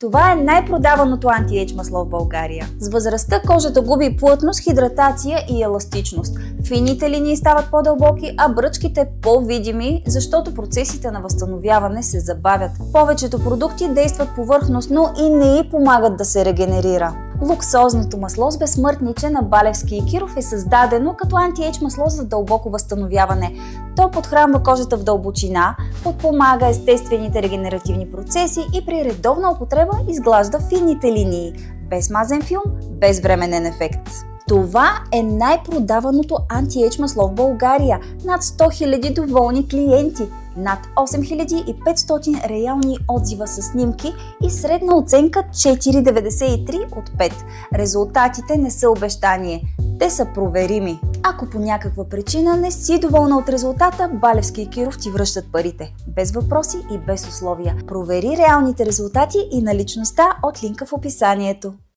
Това е най-продаваното анти-ейдж масло в България. С възрастта кожата губи плътност, хидратация и еластичност. Фините линии стават по-дълбоки, а бръчките по-видими, защото процесите на възстановяване се забавят. Повечето продукти действат повърхностно и не й помагат да се регенерира. Луксозното масло с безсмъртниче на Балевски и Киров е създадено като анти-ейдж масло за дълбоко възстановяване. То подхранва кожата в дълбочина, подпомага естествените регенеративни процеси и при редовна употреба изглажда финните линии, без мазен филм, без временен ефект. Това е най-продаваното анти-ейдж масло в България. Над 100 000 доволни клиенти, над 8500 реални отзива с снимки и средна оценка 4,93 от 5. Резултатите не са обещание, те са проверими. Ако по някаква причина не си доволна от резултата, Балевски и Киров ти връщат парите. Без въпроси и без условия. Провери реалните резултати и наличността от линка в описанието.